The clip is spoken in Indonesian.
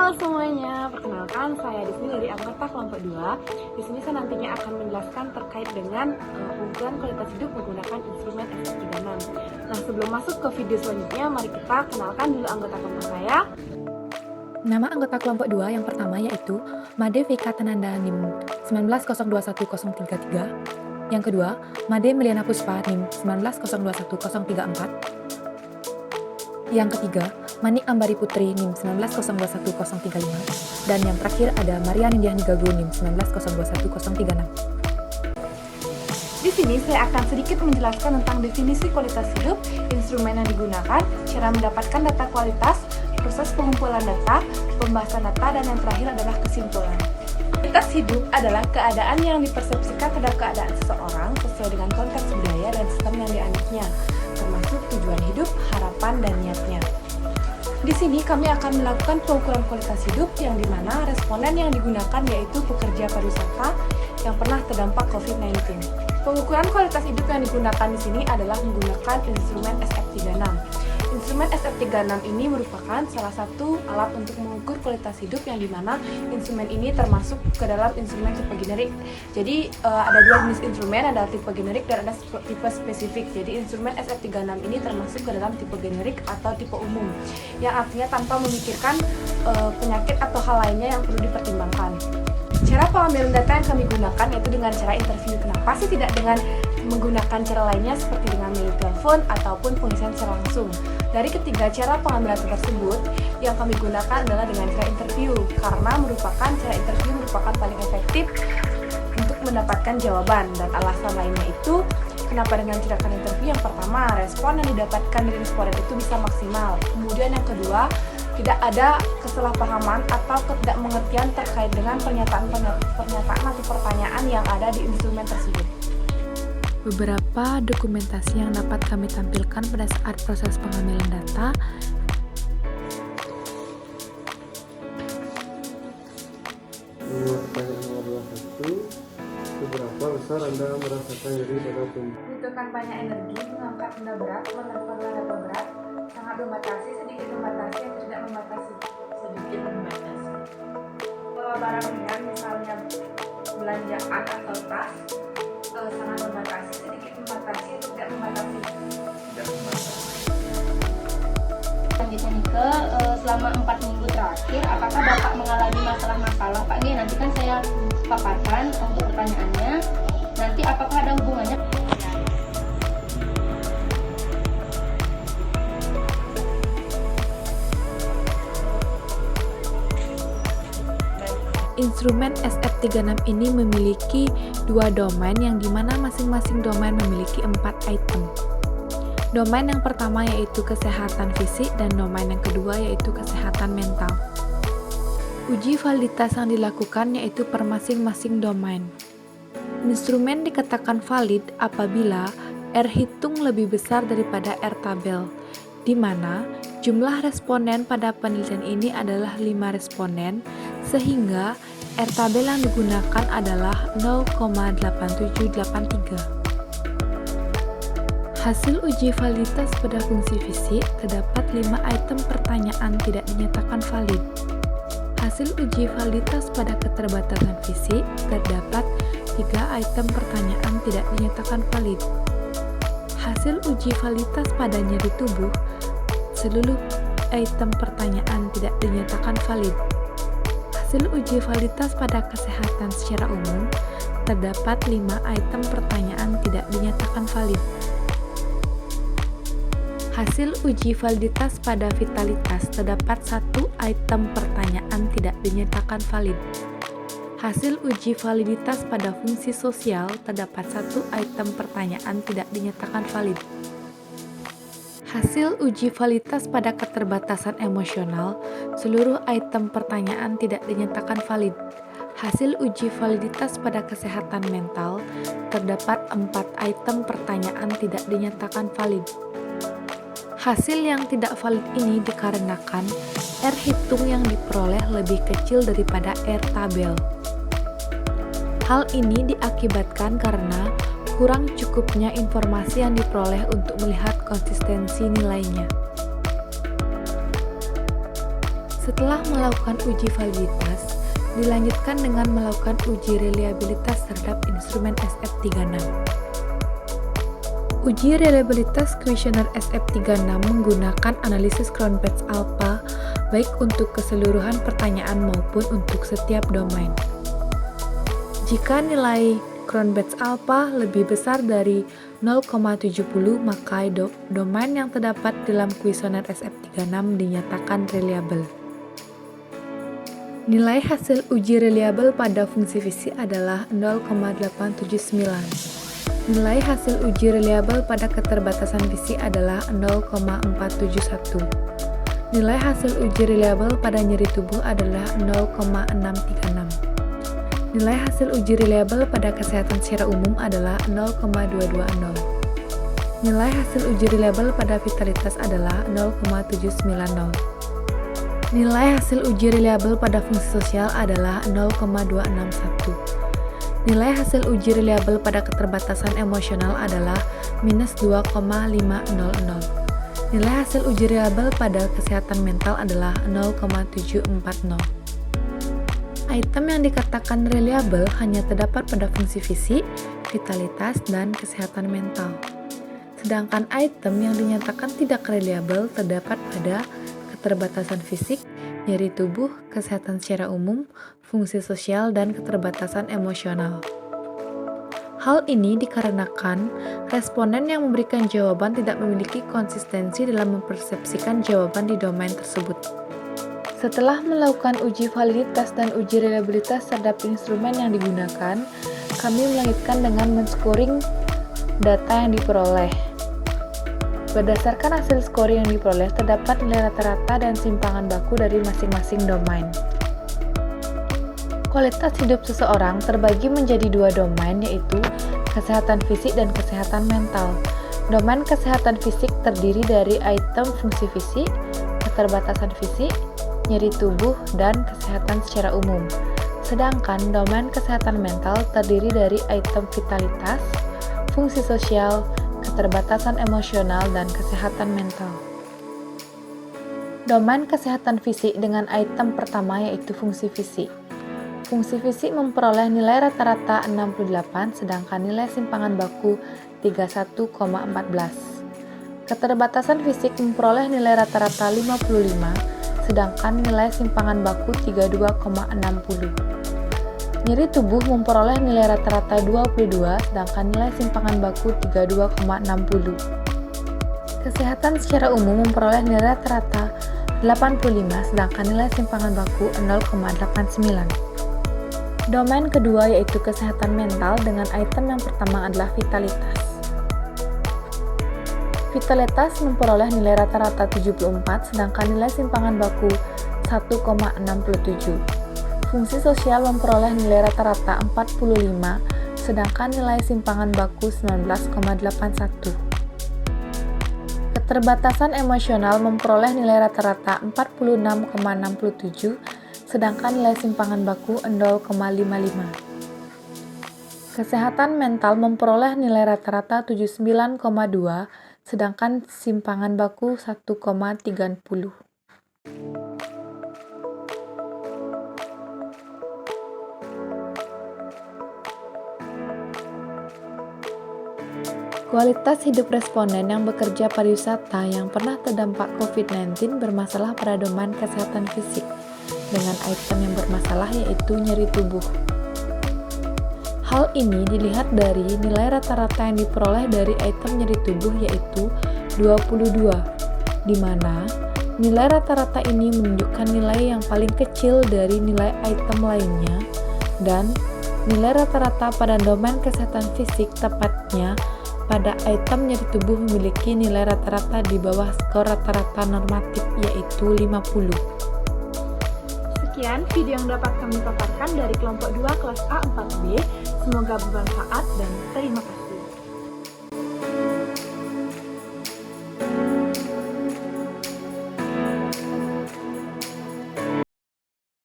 Halo semuanya, perkenalkan saya di sini dari anggota kelompok 2. Di sini saya nantinya akan menjelaskan terkait dengan pengukuran kualitas hidup menggunakan instrumen SF36. Nah, sebelum masuk ke video selanjutnya, mari kita kenalkan dulu anggota kelompok saya. Nama anggota kelompok 2 yang pertama yaitu Made Vika Tananda NIM 1902133. Yang kedua, Made Meliana Puspa NIM 1902134. Yang ketiga, Manik Ambari Putri NIM 1902135. Dan yang terakhir ada Maria Nindya Nigagu NIM 1902136. Di sini saya akan sedikit menjelaskan tentang definisi kualitas hidup, instrumen yang digunakan, cara mendapatkan data kualitas, proses pengumpulan data, pembahasan data, dan yang terakhir adalah kesimpulan. Kualitas hidup adalah keadaan yang dipersepsikan terhadap keadaan seseorang sesuai dengan konteks budaya dan sistem yang dianutnya, termasuk tujuan hidup, harapan, dan niatnya. Di sini kami akan melakukan pengukuran kualitas hidup yang dimana responden yang digunakan yaitu pekerja pariwisata yang pernah terdampak COVID-19. Pengukuran kualitas hidup yang digunakan di sini adalah menggunakan instrumen SF36. Instrumen SF36 ini merupakan salah satu alat untuk mengukur kualitas hidup yang dimana instrumen ini termasuk ke dalam instrumen tipe generik. Jadi ada dua jenis instrumen, ada tipe generik dan ada tipe spesifik. Jadi instrumen SF36 ini termasuk ke dalam tipe generik atau tipe umum, yang artinya tanpa memikirkan penyakit atau hal lainnya yang perlu dipertimbangkan. Cara pengambilan data yang kami gunakan yaitu dengan cara interview. Kenapa sih tidak dengan menggunakan cara lainnya seperti dengan mail telepon ataupun pengisian secara langsung? Dari ketiga cara pengambilan data tersebut, yang kami gunakan adalah dengan cara interview, karena cara interview merupakan paling efektif untuk mendapatkan jawaban. Dan alasan lainnya itu, kenapa dengan cara interview? Yang pertama, respon yang didapatkan dari responden itu bisa maksimal. Kemudian yang kedua, tidak ada kesalahpahaman atau ketidakmengertian terkait dengan pernyataan atau pertanyaan yang ada di instrumen tersebut. Beberapa dokumentasi yang dapat kami tampilkan pada saat proses pengambilan data Pertanyaannya adalah satu, seberapa besar Anda merasakan nyeri pada tubuh? Membutuhkan banyak energi, mengangkat benda berat, menekan laba berat, sangat membatasi, sedikit membatasi, atau tidak membatasi. Sedikit membatasi. Kalau barang ringan, misalnya belanjaan atau tas, sangat membatasi, sedikit membatasi, atau tidak membatasi. Tidak membatasi. Selanjutnya Nike, selama 4 minggu terakhir, apakah Bapak mengalami masalah-masalah? Pak G, nanti kan saya paparkan untuk pertanyaannya. Nanti apakah ada hubungannya? Instrumen SF36 ini memiliki dua domain yang dimana masing-masing domain memiliki 4 item. Domain yang pertama yaitu kesehatan fisik dan domain yang kedua yaitu kesehatan mental. Uji validitas yang dilakukan yaitu per masing-masing domain. Instrumen dikatakan valid apabila R hitung lebih besar daripada R tabel, di mana jumlah responden pada penelitian ini adalah 5 responden, sehingga R tabel yang digunakan adalah 0,8783. Hasil uji validitas pada fungsi fisik terdapat 5 item pertanyaan tidak dinyatakan valid. Hasil uji validitas pada keterbatasan fisik terdapat 3 item pertanyaan tidak dinyatakan valid. Hasil uji validitas pada nyeri tubuh, seluruh item pertanyaan tidak dinyatakan valid. Hasil uji validitas pada kesehatan secara umum, terdapat 5 item pertanyaan tidak dinyatakan valid. Hasil uji validitas pada vitalitas, terdapat 1 item pertanyaan tidak dinyatakan valid. Hasil uji validitas pada fungsi sosial, terdapat 1 item pertanyaan tidak dinyatakan valid. Hasil uji validitas pada keterbatasan emosional, seluruh item pertanyaan tidak dinyatakan valid. Hasil uji validitas pada kesehatan mental, terdapat 4 item pertanyaan tidak dinyatakan valid. Hasil yang tidak valid ini dikarenakan R hitung yang diperoleh lebih kecil daripada R tabel. Hal ini diakibatkan karena kurang cukupnya informasi yang diperoleh untuk melihat konsistensi nilainya. Setelah melakukan uji validitas, dilanjutkan dengan melakukan uji reliabilitas terhadap instrumen SF36. Uji reliabilitas kuesioner SF36 menggunakan analisis Cronbach's alpha baik untuk keseluruhan pertanyaan maupun untuk setiap domain. Jika nilai Cronbach's alpha lebih besar dari 0,70, maka domain yang terdapat dalam kuesioner SF36 dinyatakan reliable. Nilai hasil uji reliable pada fungsi visi adalah 0,879. Nilai hasil uji reliable pada keterbatasan visi adalah 0,471. Nilai hasil uji reliable pada nyeri tubuh adalah 0,636. Nilai hasil uji reliable pada kesehatan secara umum adalah 0,220. Nilai hasil uji reliable pada vitalitas adalah 0,790. Nilai hasil uji reliable pada fungsi sosial adalah 0,261. Nilai hasil uji reliable pada keterbatasan emosional adalah minus 2,500. Nilai hasil uji reliable pada kesehatan mental adalah 0,740. Item yang dikatakan reliable hanya terdapat pada fungsi fisik, vitalitas, dan kesehatan mental. Sedangkan item yang dinyatakan tidak reliable terdapat pada keterbatasan fisik, nyeri tubuh, kesehatan secara umum, fungsi sosial, dan keterbatasan emosional. Hal ini dikarenakan responden yang memberikan jawaban tidak memiliki konsistensi dalam mempersepsikan jawaban di domain tersebut. Setelah melakukan uji validitas dan uji reliabilitas terhadap instrumen yang digunakan, kami melanjutkan dengan men-scoring data yang diperoleh. Berdasarkan hasil scoring yang diperoleh, terdapat nilai rata-rata dan simpangan baku dari masing-masing domain. Kualitas hidup seseorang terbagi menjadi dua domain, yaitu kesehatan fisik dan kesehatan mental. Domain kesehatan fisik terdiri dari item fungsi fisik, keterbatasan fisik, nyeri tubuh, dan kesehatan secara umum. Sedangkan domain kesehatan mental terdiri dari item vitalitas, fungsi sosial, keterbatasan emosional, dan kesehatan mental. Domain kesehatan fisik dengan item pertama yaitu fungsi fisik. Fungsi fisik memperoleh nilai rata-rata 68, sedangkan nilai simpangan baku 31,14. Keterbatasan fisik memperoleh nilai rata-rata 55, sedangkan nilai simpangan baku 32,60. Nyeri tubuh memperoleh nilai rata-rata 22, sedangkan nilai simpangan baku 32,60. Kesehatan secara umum memperoleh nilai rata-rata 85, sedangkan nilai simpangan baku 0,89. Domain kedua yaitu kesehatan mental dengan item yang pertama adalah vitalitas. Vitalitas memperoleh nilai rata-rata 74, sedangkan nilai simpangan baku 1,67. Fungsi sosial memperoleh nilai rata-rata 45, sedangkan nilai simpangan baku 19,81. Keterbatasan emosional memperoleh nilai rata-rata 46,67, sedangkan nilai simpangan baku 0,55. Kesehatan mental memperoleh nilai rata-rata 79,2, sedangkan simpangan baku 1,30. Kualitas hidup responden yang bekerja pariwisata yang pernah terdampak COVID-19 bermasalah pada domain kesehatan fisik, dengan item yang bermasalah yaitu nyeri tubuh. Hal ini dilihat dari nilai rata-rata yang diperoleh dari item nyeri tubuh yaitu 22, di mana nilai rata-rata ini menunjukkan nilai yang paling kecil dari nilai item lainnya, dan nilai rata-rata pada domain kesehatan fisik tepatnya pada item nyeri tubuh memiliki nilai rata-rata di bawah skor rata-rata normatif yaitu 50. Sekian video yang dapat kami paparkan dari kelompok 2 kelas A 4B. Semoga bermanfaat dan terima kasih.